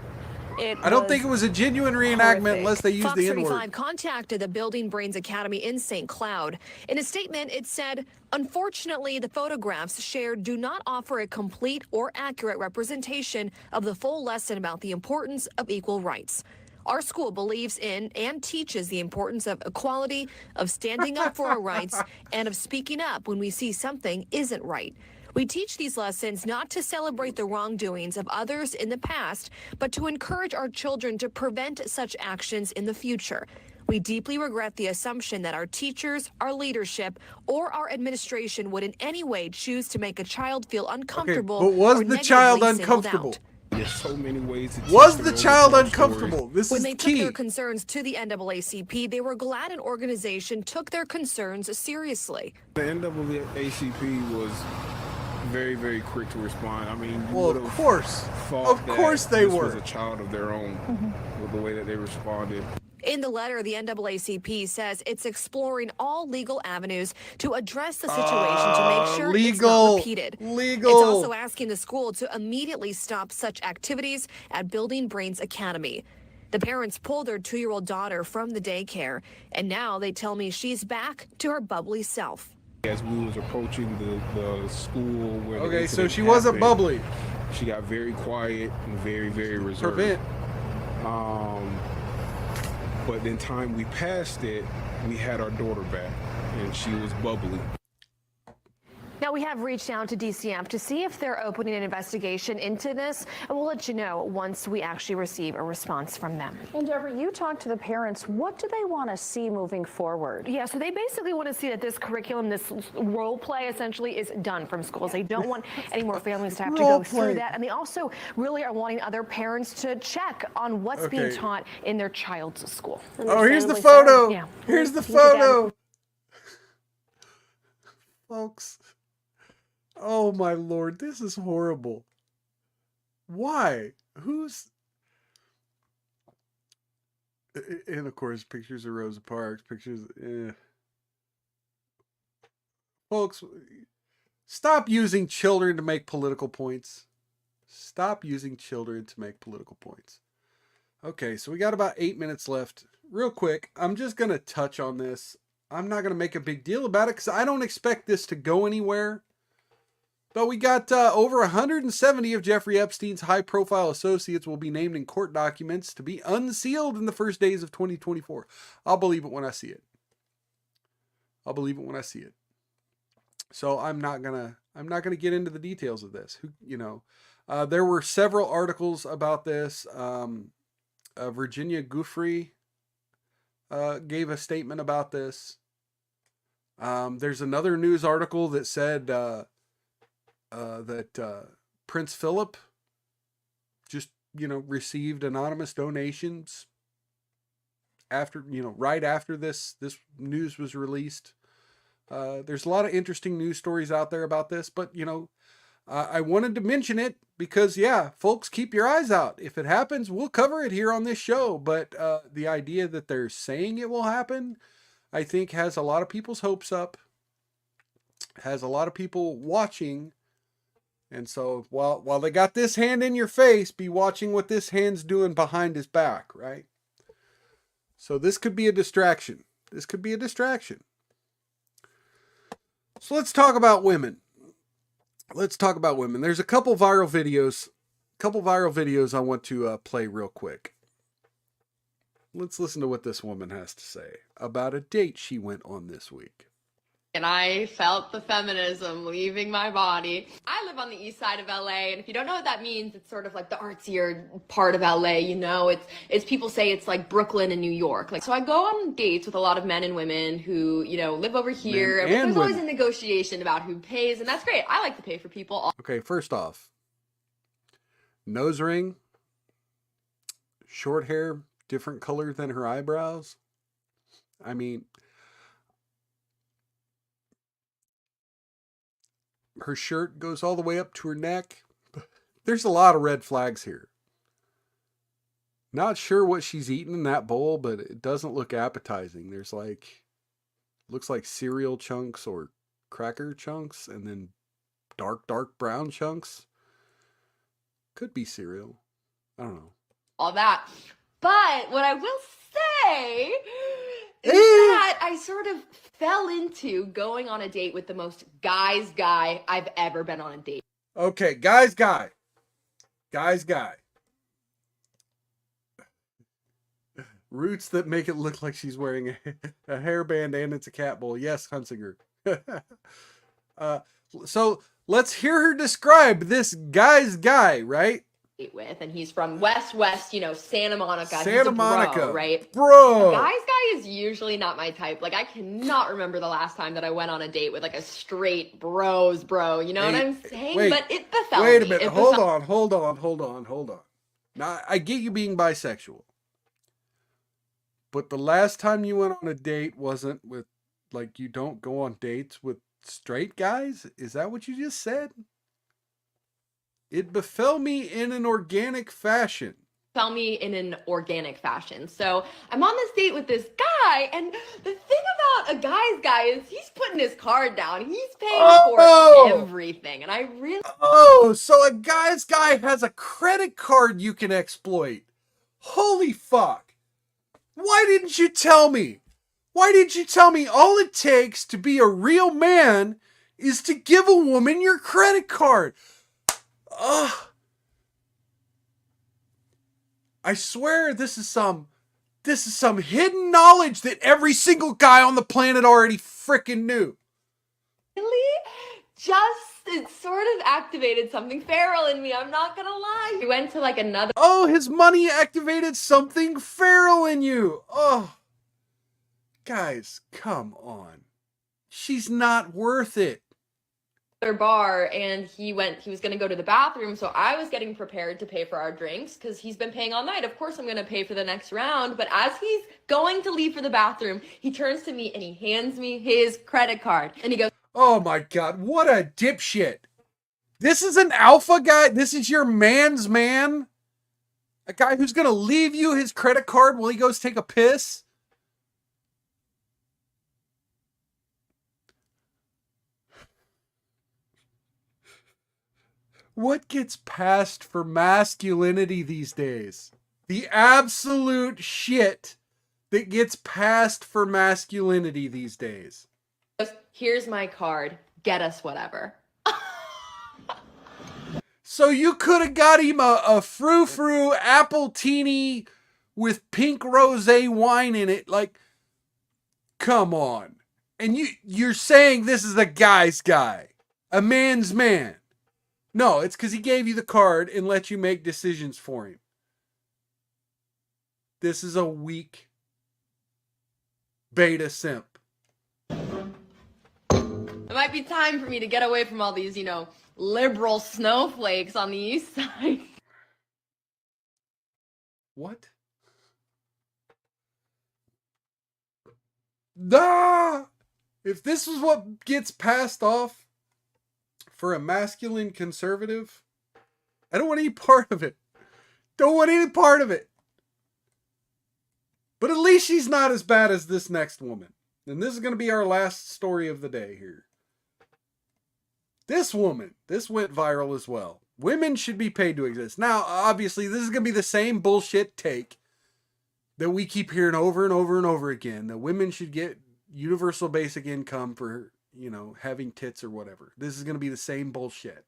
I don't think it was a genuine reenactment horrific. unless they used Fox the 35 N-word. contacted the Building Brains Academy in St. Cloud. In a statement, it said, unfortunately, the photographs shared do not offer a complete or accurate representation of the full lesson about the importance of equal rights. Our school believes in and teaches the importance of equality, of standing up for our rights, and of speaking up when we see something isn't right. We teach these lessons not to celebrate the wrongdoings of others in the past, but to encourage our children to prevent such actions in the future. We deeply regret the assumption that our teachers, our leadership, or our administration would in any way choose to make a child feel uncomfortable. but was or the child negatively singled uncomfortable? out. there's so many ways to Was teach the the child Rosa Parks uncomfortable? This When is they took key. their concerns to the NAACP, they were glad an organization took their concerns seriously. The NAACP was very, very quick to respond. I mean, you Well, would of have course. thought Of course that they this was were. a child of their own with the way that they responded. In the letter, the NAACP says it's exploring all legal avenues to address the situation to make sure it's legal. not repeated. Legal. It's also asking the school to immediately stop such activities at Building Brains Academy. The parents pulled their 2-year-old daughter from the daycare, and now they tell me she's back to her bubbly self. As we was approaching the school where the Okay, so incident she wasn't happened, bubbly. She got very quiet and very, very reserved. Prevent. But in time we passed it, we had our daughter back, and she was bubbly. Now, we have reached out to DCF to see if they're opening an investigation into this, and we'll let you know once we actually receive a response from them. And Deborah, you talked to the parents. What do they want to see moving forward? Yeah, so they basically want to see that this curriculum, this role play essentially is done from schools. They don't want any more families to have to go Role through play. that. And they also really are wanting other parents to check on what's being Okay. taught in their child's school. Oh, here's the Understandably so. photo. Yeah. Here's the Thank you, Deb. photo. Folks. Oh my Lord, this is horrible. Why? Who's... And of course, pictures of Rosa Parks, pictures... Folks, stop using children to make political points. Stop using children to make political points. Okay, so we got about 8 minutes left. Real quick, I'm just going to touch on this. I'm not going to make a big deal about it because I don't expect this to go anywhere. But we got over 170 of Jeffrey Epstein's high-profile associates will be named in court documents to be unsealed in the first days of 2024. I'll believe it when I see it. I'll believe it when I see it. So I'm not gonna get into the details of this. There were several articles about this. Virginia Giuffre gave a statement about this. There's another news article that said that Prince Philip just, received anonymous donations after, right after this news was released. There's a lot of interesting news stories out there about this, but, I wanted to mention it because, yeah, folks, keep your eyes out. If it happens, we'll cover it here on this show. But the idea that they're saying it will happen, I think, has a lot of people's hopes up, has a lot of people watching. And so while they got this hand in your face, be watching what this hand's doing behind his back, right? So this could be a distraction. This could be a distraction. So let's talk about women. Let's talk about women. There's a couple viral videos I want to play real quick. Let's listen to what this woman has to say about a date she went on this week. And I felt the feminism leaving my body. I live on the east side of LA, and if you don't know what that means, it's sort of like the artsier part of LA, It's people say it's like Brooklyn and New York. So I go on dates with a lot of men and women who, live over here. Men and There's always a women. negotiation about who pays, and that's great. I like to pay for people. Okay, first off, nose ring, short hair, different color than her eyebrows. I mean, her shirt goes all the way up to her neck. There's a lot of red flags here. Not sure what she's eating in that bowl, but it doesn't look appetizing. There's looks like cereal chunks or cracker chunks, and then dark brown chunks. Could be cereal. I don't know. All that. But what I will say is that I sort of fell into going on a date with the most guy's guy I've ever been on a date. Okay, guy's guy. Roots that make it look like she's wearing a hairband and it's a cat bowl. Yes, Hunsinger. So let's hear her describe this guy's guy, right? with, and he's from West, Santa Monica. He's Santa a Monica, bro, right? bro. Guy's guy is usually not my type. Like, I cannot remember the last time that I went on a date with like a straight bro. You know what I'm saying? Wait, but it befell wait a me. minute. It Hold befell- on. Now, I get you being bisexual, but the last time you went on a date wasn't with, like, you don't go on dates with straight guys? Is that what you just said? It befell me in an organic fashion. Fell me in an organic fashion. So I'm on this date with this guy, and the thing about a guy's guy is he's putting his card down. He's paying for everything, and I really. Oh, so a guy's guy has a credit card you can exploit. Holy fuck. Why didn't you tell me? Why didn't you tell me all it takes to be a real man is to give a woman your credit card? Ugh. I swear this is some hidden knowledge that every single guy on the planet already frickin' knew. It sort of activated something feral in me. I'm not gonna lie. We went to like another. Oh, his money activated something feral in you. Oh. Guys, come on. She's not worth it. Bar, and he was going to go to the bathroom, so I was getting prepared to pay for our drinks because he's been paying all night. Of course I'm going to pay for the next round, but as he's going to leave for the bathroom, he turns to me and he hands me his credit card, and he goes, oh my god, what a dipshit. This is an alpha guy? This is your man's man? A guy who's going to leave you his credit card while he goes take a piss? What gets passed for masculinity these days? The absolute shit that gets passed for masculinity these days. here's my card, get us whatever. So you could have got him a frou-frou apple teeny with pink rosé wine in it. Like, come on. And you're saying this is a guy's guy, a man's man. No, it's because he gave you the card and let you make decisions for him. This is a weak beta simp. It might be time for me to get away from all these, liberal snowflakes on the east side. What? Ah! If this is what gets passed off for a masculine conservative, I don't want any part of it. Don't want any part of it. But at least she's not as bad as this next woman. And this is going to be our last story of the day here. This woman, this went viral as well. Women should be paid to exist. Now, obviously, this is going to be the same bullshit take that we keep hearing over and over and over again, that women should get universal basic income for, having tits or whatever. This is going to be the same bullshit.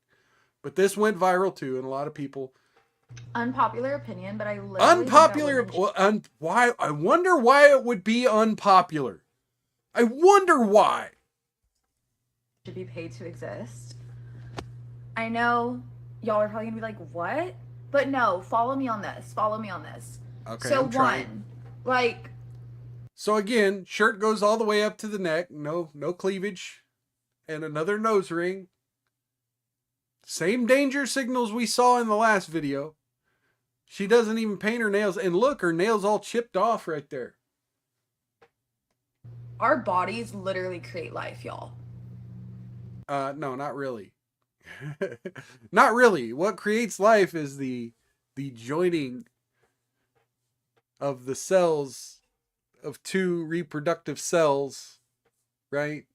But this went viral too, and a lot of people... Unpopular opinion, but I literally... Unpopular... Why? I wonder why it would be unpopular. I wonder why. Should be paid to exist. I know y'all are probably gonna be like, what? But no, follow me on this. Okay, so I'm trying. So again, shirt goes all the way up to the neck. No cleavage. And another nose ring. Same danger signals we saw in the last video. She doesn't even paint her nails. And look, her nails all chipped off right there. Our bodies literally create life, y'all. No, not really. Not really. What creates life is the joining of the cells of two reproductive cells, right?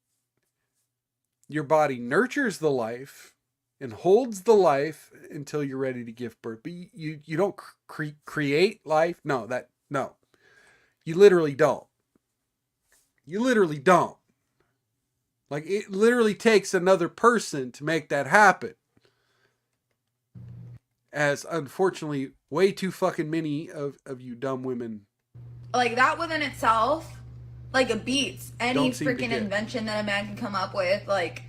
Your body nurtures the life and holds the life until you're ready to give birth. But you don't create life. No. You literally don't. Like, it literally takes another person to make that happen. As, unfortunately, way too fucking many of you dumb women. Like, that within itself, like, it beats any Don't seem to freaking get. invention that a man can come up with. Like,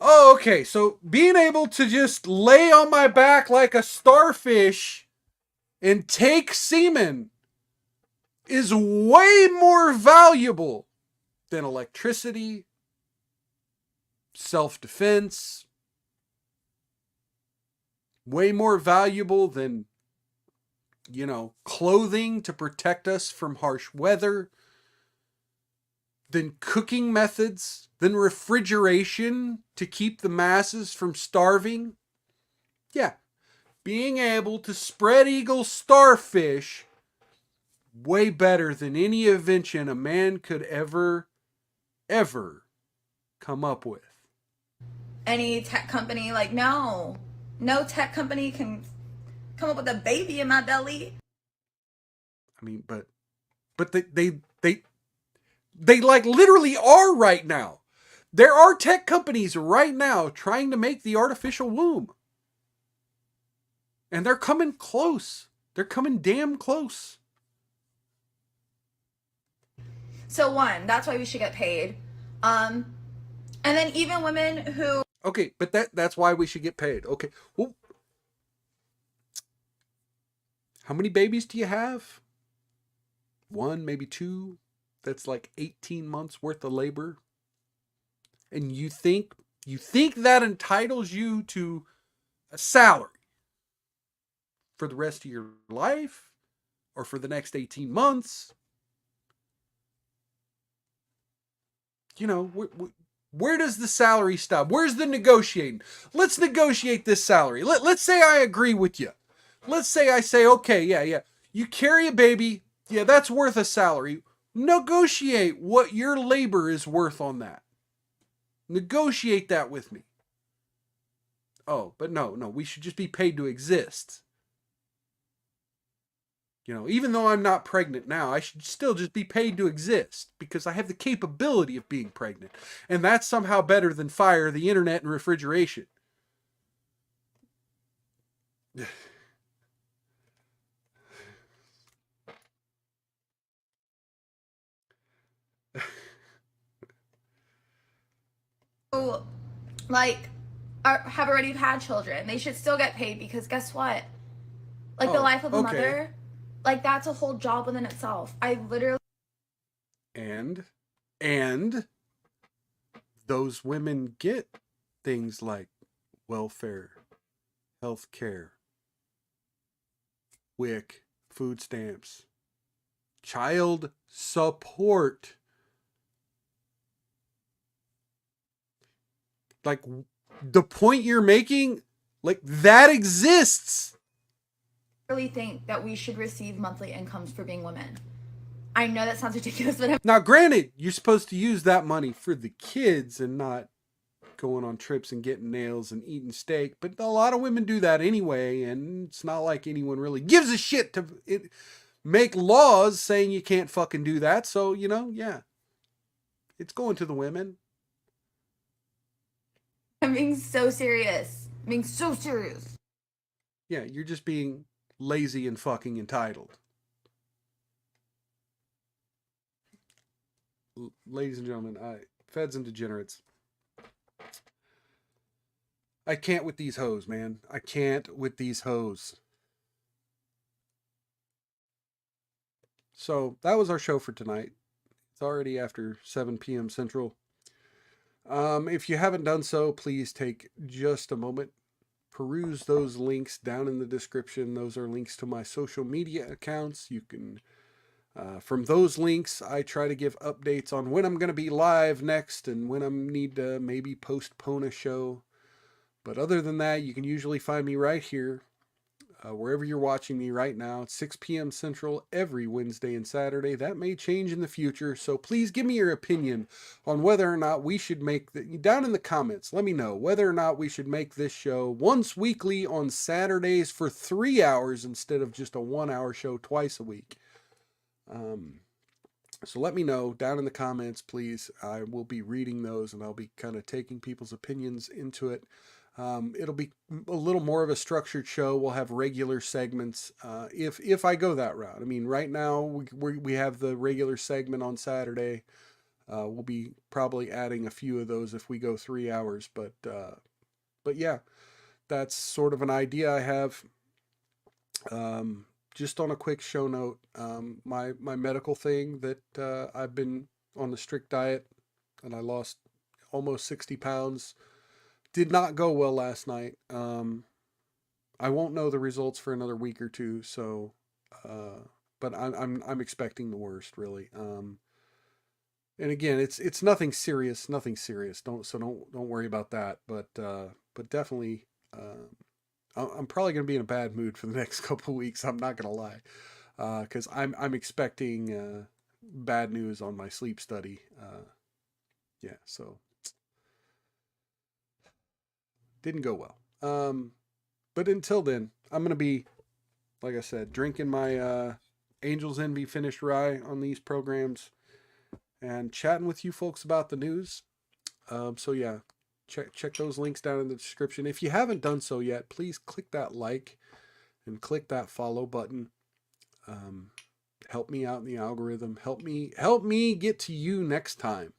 Oh, okay. So being able to just lay on my back like a starfish and take semen is way more valuable than electricity, self-defense, way more valuable than, you know, clothing to protect us from harsh weather, than cooking methods, than refrigeration to keep the masses from starving. Yeah, being able to spread eagle starfish, way better than any invention a man could ever come up with. Any tech company, like, no tech company can come up with a baby in my belly. I mean, but they like literally are right now. There are tech companies right now trying to make the artificial womb. And they're coming close. They're coming damn close. So one, that's why we should get paid. And then even women who... Okay, but that's why we should get paid. Okay. Well, how many babies do you have? 1, maybe 2. That's like 18 months worth of labor. And you think that entitles you to a salary for the rest of your life or for the next 18 months? You know, where does the salary stop? Where's the negotiating? Let's negotiate this salary. Let's say I agree with you. Let's say I say, okay, yeah. You carry a baby. Yeah, that's worth a salary. Negotiate what your labor is worth on that. Negotiate that with me. Oh, but no, we should just be paid to exist. You know, even though I'm not pregnant now, I should still just be paid to exist because I have the capability of being pregnant. And that's somehow better than fire, the internet, and refrigeration. who, like, have already had children, they should still get paid because guess what? Like, the life of a mother, like, that's a whole job within itself. I literally... And those women get things like welfare, health care, WIC, food stamps, child support. Like, the point you're making, like, that exists. I really think that we should receive monthly incomes for being women. I know that sounds ridiculous, but now, granted, you're supposed to use that money for the kids and not going on trips and getting nails and eating steak. But a lot of women do that anyway, and it's not like anyone really gives a shit to make laws saying you can't fucking do that. So, you know, yeah, it's going to the women. I'm being so serious. I'm being so serious. Yeah, you're just being lazy and fucking entitled. Ladies and gentlemen, feds and degenerates. I can't with these hoes, man. I can't with these hoes. So that was our show for tonight. It's already after 7 p.m. Central. If you haven't done so, please take just a moment. Peruse those links down in the description. Those are links to my social media accounts. You can... from those links, I try to give updates on when I'm going to be live next and when I need to maybe postpone a show. But other than that, you can usually find me right here, wherever you're watching me right now. It's 6 p.m. Central every Wednesday and Saturday. That may change in the future, so please give me your opinion on whether or not we should make... down in the comments, let me know whether or not we should make this show once weekly on Saturdays for 3 hours instead of just a 1-hour show twice a week. So let me know down in the comments, please. I will be reading those and I'll be kind of taking people's opinions into it. It'll be a little more of a structured show. We'll have regular segments, if I go that route. I mean, right now we have the regular segment on Saturday, We'll be probably adding a few of those if we go 3 hours, but yeah, that's sort of an idea I have. Just on a quick show note, my medical thing that I've been on the strict diet and I lost almost 60 pounds. Did not go well last night. I won't know the results for another week or two, so but I'm expecting the worst, really. And again, it's nothing serious, don't worry about that, but definitely I'm probably going to be in a bad mood for the next couple of weeks. I'm not going to lie, because I'm expecting bad news on my sleep study. Yeah, so didn't go well. But until then, I'm going to be, like I said, drinking my Angels Envy finished rye on these programs and chatting with you folks about the news. So yeah, check those links down in the description. If you haven't done so yet, please click that like and click that follow button. Help me out in the algorithm. Help me get to you next time.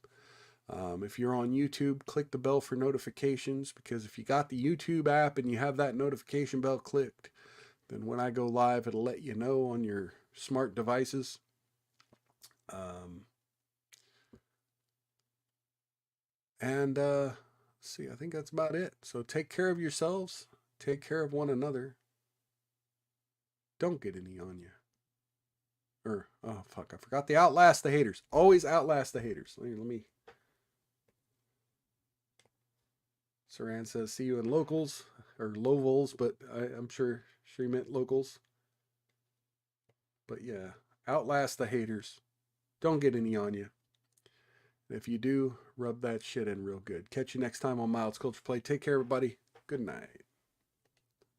If you're on YouTube, click the bell for notifications, because if you got the YouTube app and you have that notification bell clicked, then when I go live, it'll let you know on your smart devices. See, I think that's about it. So take care of yourselves. Take care of one another. Don't get any on you. Oh fuck, I forgot the outlast the haters. Always outlast the haters. Let me. Saran says, see you in locals, or Lovols, but I'm sure she meant locals. But yeah, outlast the haters. Don't get any on you. And if you do, rub that shit in real good. Catch you next time on Miles Culture Play. Take care, everybody. Good night.